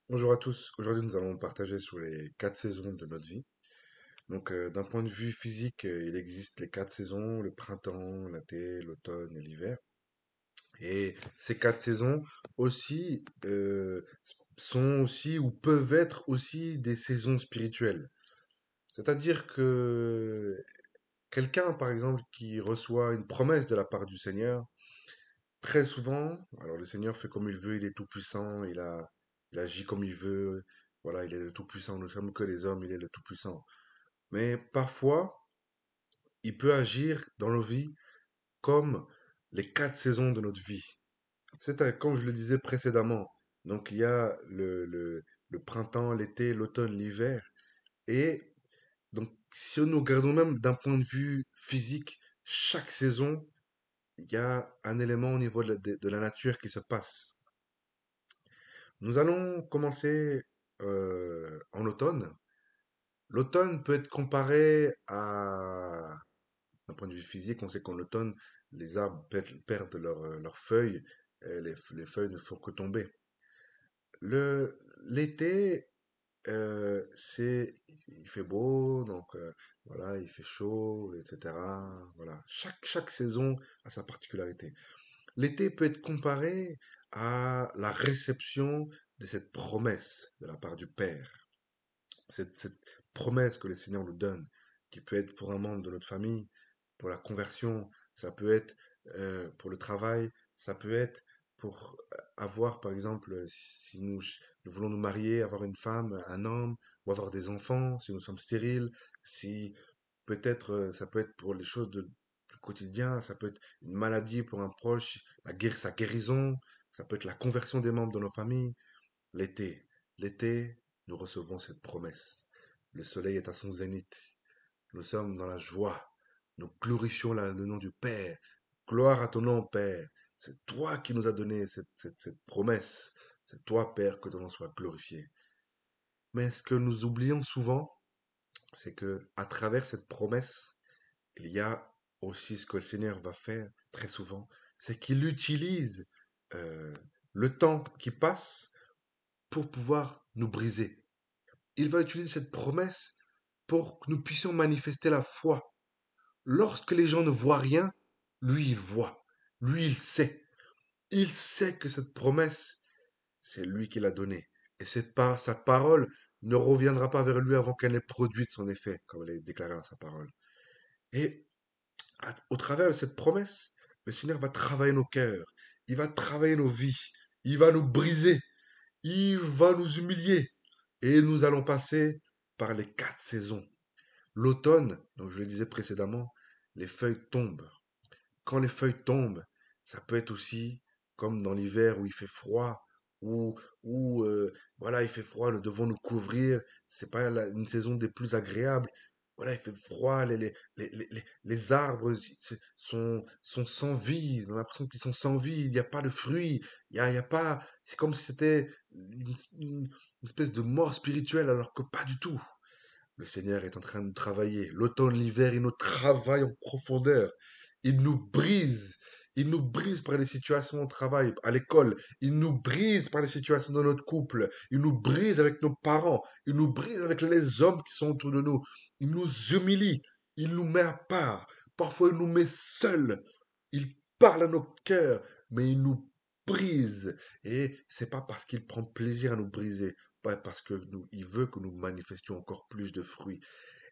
Bonjour à tous. Aujourd'hui, nous allons partager sur les 4 saisons de notre vie. Donc, d'un point de vue physique, il existe les 4 saisons, le printemps, l'été, l'automne et l'hiver. Et ces 4 saisons aussi sont aussi ou peuvent être aussi des saisons spirituelles. C'est-à-dire que quelqu'un, par exemple, qui reçoit une promesse de la part du Seigneur, très souvent, alors le Seigneur fait comme il veut, il est tout puissant, il agit comme il veut, voilà, il est le tout puissant, nous sommes que les hommes, il est le tout puissant. Mais parfois, il peut agir dans nos vies comme les 4 saisons de notre vie. Comme je le disais précédemment, donc il y a le printemps, l'été, l'automne, l'hiver, et donc si nous regardons même d'un point de vue physique, chaque saison, il y a un élément au niveau de la nature qui se passe. Nous allons commencer en automne. L'automne peut être comparé à, d'un point de vue physique, on sait qu'en automne, les arbres perdent leurs feuilles, et les feuilles ne font que tomber. L'été, il fait beau, donc voilà, il fait chaud, etc. Voilà, chaque saison a sa particularité. L'été peut être comparé à la réception de cette promesse de la part du Père. Cette promesse que le Seigneur nous donne, qui peut être pour un membre de notre famille, pour la conversion, ça peut être pour le travail, ça peut être pour avoir, par exemple, si nous voulons nous marier, avoir une femme, un homme, ou avoir des enfants, si nous sommes stériles, si peut-être, ça peut être pour les choses de plus quotidien, ça peut être une maladie pour un proche, sa guérison, ça peut être la conversion des membres de nos familles. L'été, l'été, nous recevons cette promesse. Le soleil est à son zénith. Nous sommes dans la joie. Nous glorifions le nom du Père. Gloire à ton nom, Père. C'est toi qui nous as donné cette promesse. C'est toi, Père, que ton nom soit glorifié. Mais ce que nous oublions souvent, c'est que à travers cette promesse, il y a aussi ce que le Seigneur va faire très souvent, c'est qu'il utilise euh, le temps qui passe pour pouvoir nous briser. Il va utiliser cette promesse pour que nous puissions manifester la foi. Lorsque les gens ne voient rien, lui, il voit. Lui, il sait. Il sait que cette promesse, c'est lui qui l'a donnée. Et sa parole ne reviendra pas vers lui avant qu'elle n'ait produit son effet, comme elle est déclarée dans sa parole. Et au travers de cette promesse, le Seigneur va travailler nos cœurs. Il va travailler nos vies. Il va nous briser. Il va nous humilier. Et nous allons passer par les 4 saisons. L'automne, donc je le disais précédemment, les feuilles tombent. Quand les feuilles tombent, ça peut être aussi comme dans l'hiver où il fait froid, où voilà, il fait froid, nous devons nous couvrir. C'est pas une saison des plus agréables. Voilà, il fait froid, les arbres sont sans vie. On a l'impression qu'ils sont sans vie. Il n'y a pas de fruits. Il y a pas. C'est comme si c'était une espèce de mort spirituelle, alors que pas du tout. Le Seigneur est en train de travailler. L'automne, l'hiver, il nous travaille en profondeur. Il nous brise. Il nous brise par les situations au travail, à l'école. Il nous brise par les situations dans notre couple. Il nous brise avec nos parents. Il nous brise avec les hommes qui sont autour de nous. Il nous humilie. Il nous met à part. Parfois, il nous met seuls. Il parle à nos cœurs, mais il nous brise. Et c'est pas parce qu'il prend plaisir à nous briser, pas parce que il veut que nous manifestions encore plus de fruits.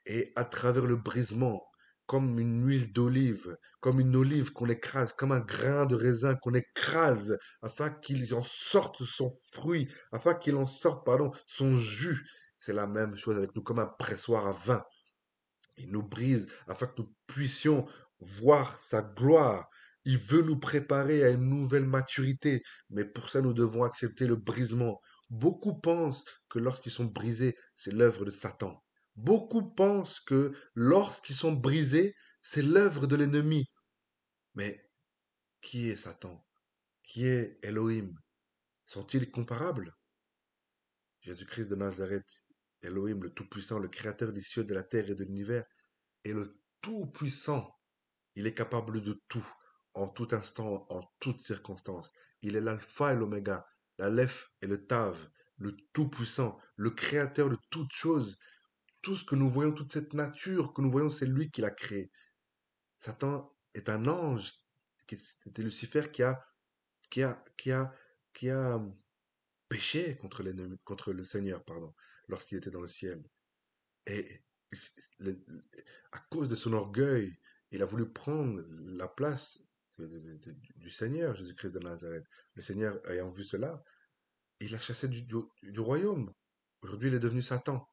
Et à travers le brisement, comme une huile d'olive, comme une olive qu'on écrase, comme un grain de raisin qu'on écrase, afin qu'il en sorte son fruit, afin qu'il en sorte, pardon, son jus. C'est la même chose avec nous, comme un pressoir à vin. Il nous brise afin que nous puissions voir sa gloire. Il veut nous préparer à une nouvelle maturité, mais pour ça nous devons accepter le brisement. Beaucoup pensent que lorsqu'ils sont brisés, c'est l'œuvre de Satan. Beaucoup pensent que lorsqu'ils sont brisés, c'est l'œuvre de l'ennemi. Mais qui est Satan? Qui est Elohim? Sont-ils comparables? Jésus-Christ de Nazareth, Elohim, le Tout-Puissant, le Créateur des cieux, de la terre et de l'univers, est le Tout-Puissant. Il est capable de tout, en tout instant, en toutes circonstances. Il est l'alpha et l'oméga, l'aleph et le tav. le Tout-Puissant, le Créateur de toutes choses. Tout ce que nous voyons, toute cette nature que nous voyons, c'est lui qui l'a créé. Satan est un ange, c'était Lucifer qui a, qui a, qui a péché contre l'ennemi, contre le Seigneur, pardon, lorsqu'il était dans le ciel. Et à cause de son orgueil, il a voulu prendre la place du Seigneur, Jésus-Christ de Nazareth. Le Seigneur, ayant vu cela, il l'a chassé du royaume. Aujourd'hui, il est devenu Satan.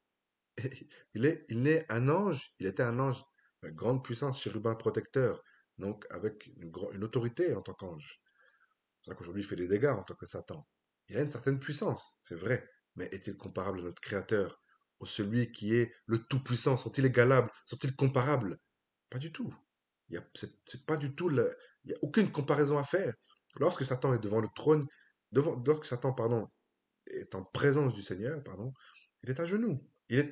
Et il est un ange, il était un ange de grande puissance, chérubin protecteur, donc avec une autorité en tant qu'ange. C'est pour ça qu'aujourd'hui, il fait des dégâts en tant que Satan. Il a une certaine puissance, c'est vrai, mais est-il comparable à notre Créateur, au celui qui est le Tout-Puissant? Sont-ils égalables? Sont-ils comparables? Pas du tout. C'est pas du tout il n'y a aucune comparaison à faire. Lorsque Satan est devant le trône, lorsque Satan, pardon, est en présence du Seigneur, pardon, il est à genoux. Il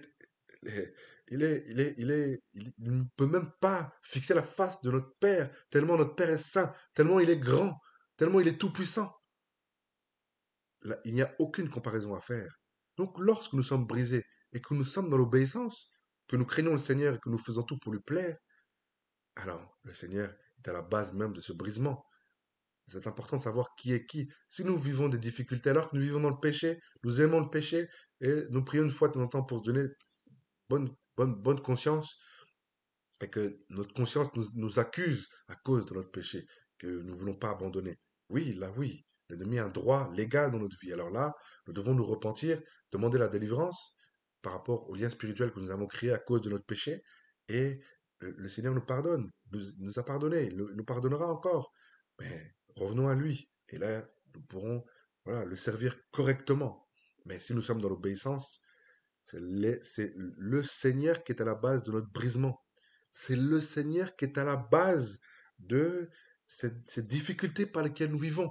ne peut même pas fixer la face de notre Père, tellement notre Père est saint, tellement il est grand, tellement il est tout-puissant. Là, il n'y a aucune comparaison à faire. Donc, lorsque nous sommes brisés et que nous sommes dans l'obéissance, que nous craignons le Seigneur et que nous faisons tout pour lui plaire, alors le Seigneur est à la base même de ce brisement. C'est important de savoir qui est qui. Si nous vivons des difficultés alors que nous vivons dans le péché, nous aimons le péché et nous prions une fois de temps en temps pour se donner bonne conscience et que notre conscience nous accuse à cause de notre péché, que nous ne voulons pas abandonner. Oui, là, oui, l'ennemi a un droit légal dans notre vie. Alors là, nous devons nous repentir, demander la délivrance par rapport au lien spirituel que nous avons créé à cause de notre péché. Et le Seigneur nous pardonne, nous a pardonné, il nous pardonnera encore. Mais revenons à lui. Et là, nous pourrons voilà, le servir correctement. Mais si nous sommes dans l'obéissance, c'est le Seigneur qui est à la base de notre brisement. C'est le Seigneur qui est à la base de ces difficultés par lesquelles nous vivons.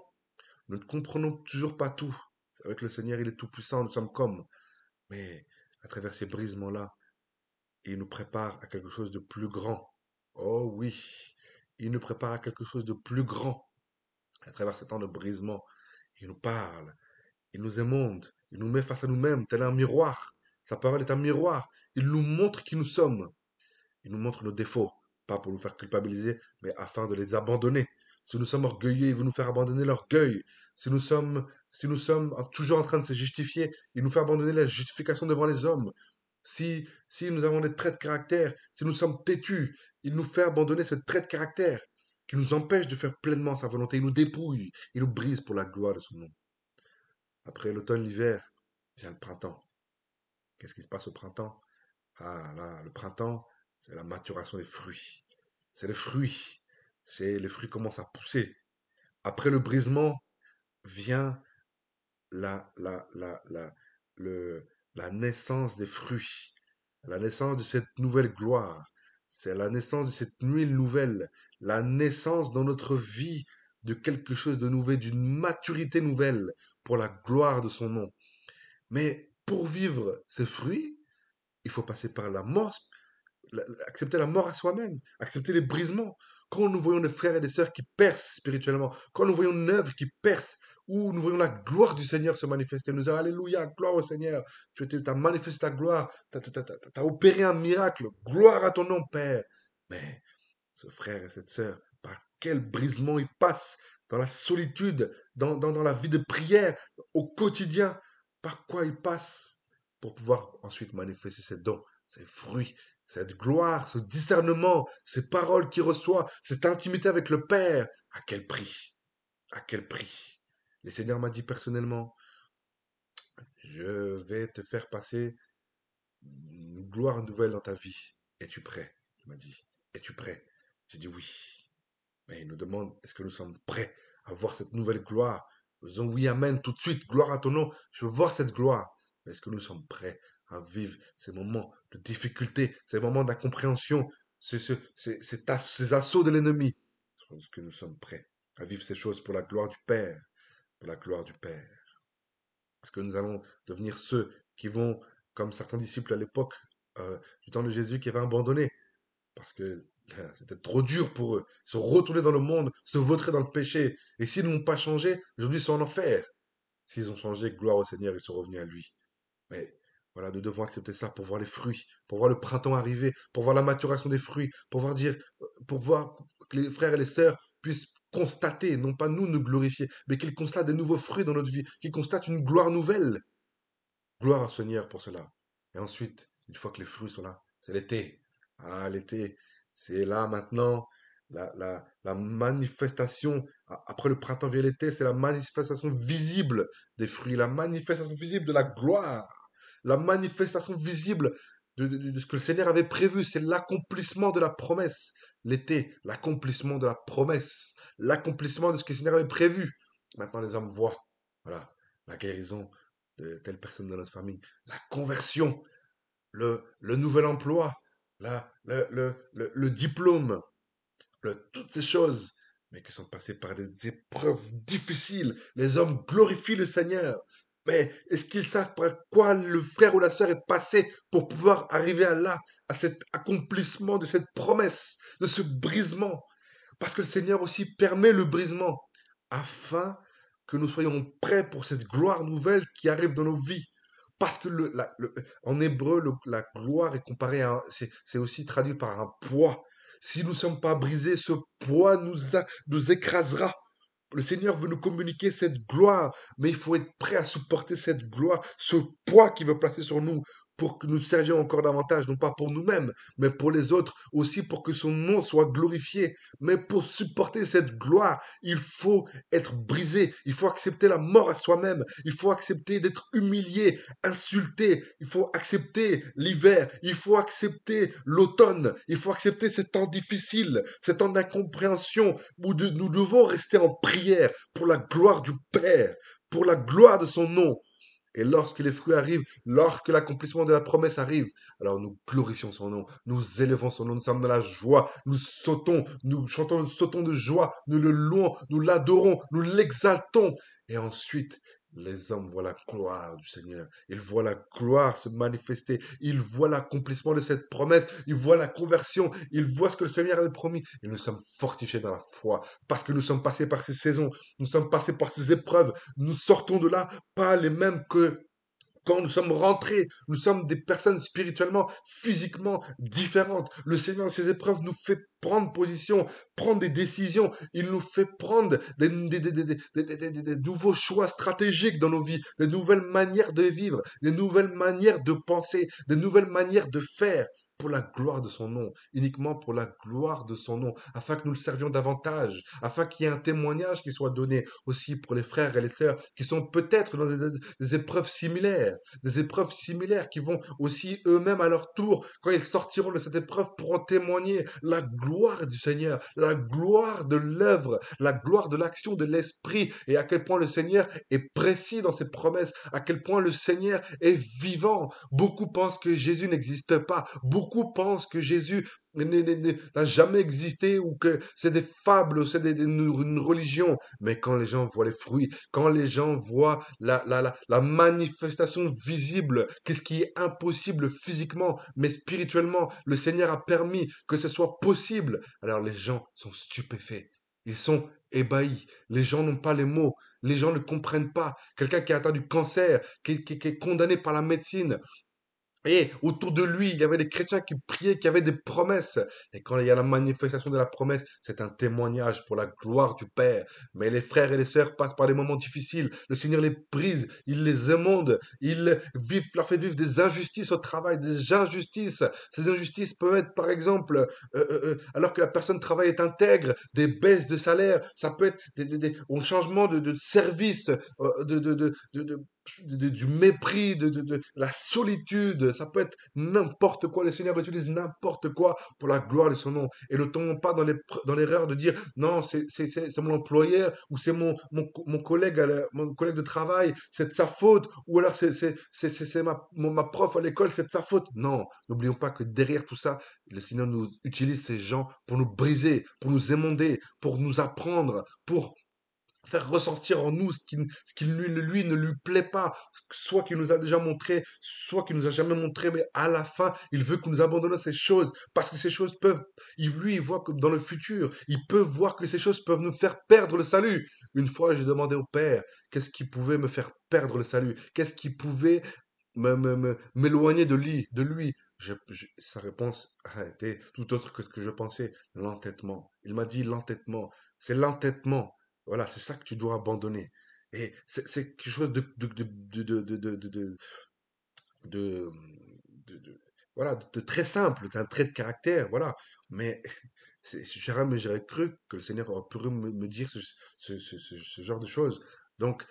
Nous ne comprenons toujours pas tout. Avec le Seigneur, il est tout puissant, nous sommes comme. Mais à travers ces brisements-là, il nous prépare à quelque chose de plus grand. Oh oui, il nous prépare à quelque chose de plus grand. À travers ces temps de brisement, il nous parle, il nous émonde, il nous met face à nous-mêmes, tel un miroir. Sa parole est un miroir. Il nous montre qui nous sommes. Il nous montre nos défauts, pas pour nous faire culpabiliser, mais afin de les abandonner. Si nous sommes orgueilleux, il veut nous faire abandonner l'orgueil. Si nous sommes toujours en train de se justifier, il nous fait abandonner la justification devant les hommes. Si nous avons des traits de caractère, si nous sommes têtus, il nous fait abandonner ce trait de caractère qui nous empêche de faire pleinement sa volonté. Il nous dépouille, il nous brise pour la gloire de son nom. Après l'automne, l'hiver, vient le printemps. Qu'est-ce qui se passe au printemps? Ah là, le printemps, c'est la maturation des fruits. C'est les fruits. Les fruits commencent à pousser. Après le brisement vient la, la, la, la, la naissance des fruits. La naissance de cette nouvelle gloire. C'est la naissance de cette nuit nouvelle. La naissance dans notre vie de quelque chose de nouveau, d'une maturité nouvelle pour la gloire de son nom. Mais pour vivre ces fruits, il faut passer par la mort, accepter la mort à soi-même, accepter les brisements. Quand nous voyons des frères et des sœurs qui percent spirituellement, quand nous voyons une œuvre qui perce, où nous voyons la gloire du Seigneur se manifester, nous disons Alléluia, gloire au Seigneur, tu as manifesté ta gloire, tu as opéré un miracle, gloire à ton nom, Père. Mais ce frère et cette sœur, par quel brisement il passe dans la solitude, dans la vie de prière, au quotidien, par quoi il passe pour pouvoir ensuite manifester ses dons, ses fruits, cette gloire, ce discernement, ces paroles qu'il reçoit, cette intimité avec le Père. À quel prix? À quel prix? Le Seigneur m'a dit personnellement, je vais te faire passer une gloire nouvelle dans ta vie. Es-tu prêt? Il m'a dit. Es-tu prêt? J'ai dit oui. Mais il nous demande, est-ce que nous sommes prêts à voir cette nouvelle gloire? Nous disons oui, amen, tout de suite, gloire à ton nom. Je veux voir cette gloire. Mais est-ce que nous sommes prêts à vivre ces moments de difficulté, ces moments d'incompréhension, ces assauts de l'ennemi? Est-ce que nous sommes prêts à vivre ces choses pour la gloire du Père? Pour la gloire du Père. Est-ce que nous allons devenir ceux qui vont, comme certains disciples à l'époque du temps de Jésus, qui avaient abandonné parce que c'était trop dur pour eux. Se retourner dans le monde, se vautrer dans le péché. Et s'ils n'ont pas changé, aujourd'hui ils sont en enfer. S'ils ont changé, gloire au Seigneur, ils sont revenus à lui. Mais voilà, nous devons accepter ça pour voir les fruits, pour voir le printemps arriver, pour voir la maturation des fruits, pour voir dire, pour voir que les frères et les sœurs puissent constater, non pas nous nous glorifier, mais qu'ils constatent des nouveaux fruits dans notre vie, qu'ils constatent une gloire nouvelle. Gloire au Seigneur pour cela. Et ensuite, une fois que les fruits sont là, c'est l'été. Ah, l'été, c'est là maintenant. La manifestation, après le printemps vient l'été, c'est la manifestation visible des fruits, la manifestation visible de la gloire, la manifestation visible de ce que le Seigneur avait prévu. C'est l'accomplissement de la promesse. L'été, l'accomplissement de la promesse, l'accomplissement de ce que le Seigneur avait prévu. Maintenant, les hommes voient, voilà, la guérison de telle personne dans notre famille, la conversion, le nouvel emploi, le diplôme, toutes ces choses, mais qui sont passées par des épreuves difficiles. Les hommes glorifient le Seigneur. Mais est-ce qu'ils savent par quoi le frère ou la sœur est passé pour pouvoir arriver à là, à cet accomplissement de cette promesse, de ce brisement? Parce que le Seigneur aussi permet le brisement afin que nous soyons prêts pour cette gloire nouvelle qui arrive dans nos vies. Parce que en hébreu, la gloire est comparée à, c'est aussi traduit par un poids. Si nous ne sommes pas brisés, ce poids nous écrasera. Le Seigneur veut nous communiquer cette gloire, mais il faut être prêt à supporter cette gloire, ce poids qu'il veut placer sur nous pour que nous servions encore davantage, non pas pour nous-mêmes, mais pour les autres, aussi pour que son nom soit glorifié. Mais pour supporter cette gloire, il faut être brisé, il faut accepter la mort à soi-même, il faut accepter d'être humilié, insulté, il faut accepter l'hiver, il faut accepter l'automne, il faut accepter ces temps difficiles, ces temps d'incompréhension, où nous devons rester en prière pour la gloire du Père, pour la gloire de son nom. Et lorsque les fruits arrivent, lorsque l'accomplissement de la promesse arrive, alors nous glorifions son nom, nous élevons son nom, nous sommes dans la joie, nous sautons, nous chantons, nous sautons de joie, nous le louons, nous l'adorons, nous l'exaltons. Et ensuite, les hommes voient la gloire du Seigneur, ils voient la gloire se manifester, ils voient l'accomplissement de cette promesse, ils voient la conversion, ils voient ce que le Seigneur avait promis. Et nous sommes fortifiés dans la foi, parce que nous sommes passés par ces saisons, nous sommes passés par ces épreuves, nous sortons de là pas les mêmes que quand nous sommes rentrés. Nous sommes des personnes spirituellement, physiquement différentes. Le Seigneur, dans ses épreuves, nous fait prendre position, prendre des décisions. Il nous fait prendre des nouveaux choix stratégiques dans nos vies, des nouvelles manières de vivre, des nouvelles manières de penser, des nouvelles manières de faire pour la gloire de son nom, uniquement pour la gloire de son nom, afin que nous le servions davantage, afin qu'il y ait un témoignage qui soit donné aussi pour les frères et les sœurs qui sont peut-être dans des épreuves similaires qui vont aussi eux-mêmes à leur tour, quand ils sortiront de cette épreuve, pourront témoigner la gloire du Seigneur, la gloire de l'œuvre, la gloire de l'action de l'Esprit, et à quel point le Seigneur est précis dans ses promesses, à quel point le Seigneur est vivant. Beaucoup pensent que Jésus n'existe pas, beaucoup pensent que Jésus n'a jamais existé ou que c'est des fables, c'est une religion. Mais quand les gens voient les fruits, quand les gens voient la manifestation visible, qu'est-ce qui est impossible physiquement, mais spirituellement, le Seigneur a permis que ce soit possible. Alors les gens sont stupéfaits. Ils sont ébahis. Les gens n'ont pas les mots. Les gens ne comprennent pas. Quelqu'un qui a atteint du cancer, qui est condamné par la médecine, et autour de lui, il y avait des chrétiens qui priaient, qui avaient des promesses. Et quand il y a la manifestation de la promesse, c'est un témoignage pour la gloire du Père. Mais les frères et les sœurs passent par des moments difficiles. Le Seigneur les brise, il les émonde, leur fait vivre des injustices au travail, des injustices. Ces injustices peuvent être, par exemple, alors que la personne travaille est intègre, des baisses de salaire. Ça peut être un changement de service, du mépris, de la solitude. Ça peut être n'importe quoi. Le Seigneur utilise n'importe quoi pour la gloire de son nom. Et ne tombons pas dans l'erreur de dire non, c'est mon employeur ou c'est mon collègue, mon collègue de travail, c'est de sa faute. Ou alors c'est ma prof à l'école, c'est de sa faute. Non, n'oublions pas que derrière tout ça, le Seigneur nous utilise ces gens pour nous briser, pour nous émonder, pour nous apprendre, pour faire ressortir en nous ce qui lui ne lui plaît pas, soit qu'il nous a déjà montré, soit qu'il nous a jamais montré, mais à la fin, il veut que nous abandonnions ces choses, parce que ces choses peuvent, il voit que dans le futur, il peut voir que ces choses peuvent nous faire perdre le salut. Une fois, j'ai demandé au Père, qu'est-ce qui pouvait me faire perdre le salut? Qu'est-ce qui pouvait m'éloigner de lui? Sa réponse a été tout autre que ce que je pensais, l'entêtement. Il m'a dit l'entêtement. C'est l'entêtement. Voilà, c'est ça que tu dois abandonner. Et c'est quelque chose de, voilà, de très simple, c'est un trait de caractère, voilà. Mais j'aurais cru que le Seigneur aurait pu me dire ce genre de choses. Donc,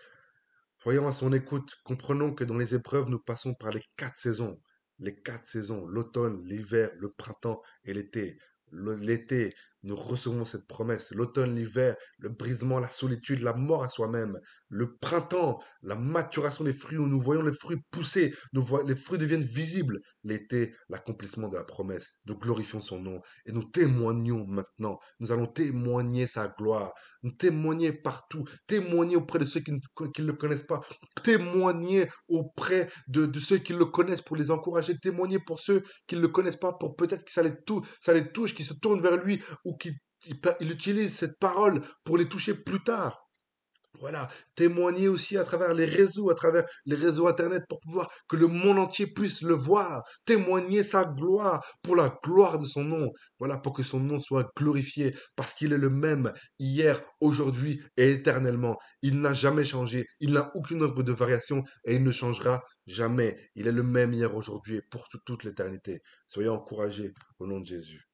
soyons à son écoute. Comprenons que dans les épreuves, nous passons par les quatre saisons. Les quatre saisons, l'automne, l'hiver, le printemps et l'été. L'été, nous recevons cette promesse. L'automne, l'hiver, le brisement, la solitude, la mort à soi-même. Le printemps, la maturation des fruits où nous voyons les fruits pousser, les fruits deviennent visibles. L'été, l'accomplissement de la promesse. Nous glorifions son nom et nous témoignons maintenant. Nous allons témoigner sa gloire, nous témoigner partout, témoigner auprès de ceux qui ne le connaissent pas, témoigner auprès de ceux qui le connaissent pour les encourager, témoigner pour ceux qui ne le connaissent pas pour peut-être que ça les touche, qu'ils se tournent vers lui ou qu'il utilise cette parole pour les toucher plus tard. Voilà, témoigner aussi à travers les réseaux Internet pour pouvoir que le monde entier puisse le voir, témoigner sa gloire pour la gloire de son nom. Voilà, pour que son nom soit glorifié parce qu'il est le même hier, aujourd'hui et éternellement. Il n'a jamais changé, il n'a aucune ombre de variation et il ne changera jamais. Il est le même hier, aujourd'hui et pour toute l'éternité. Soyez encouragés au nom de Jésus.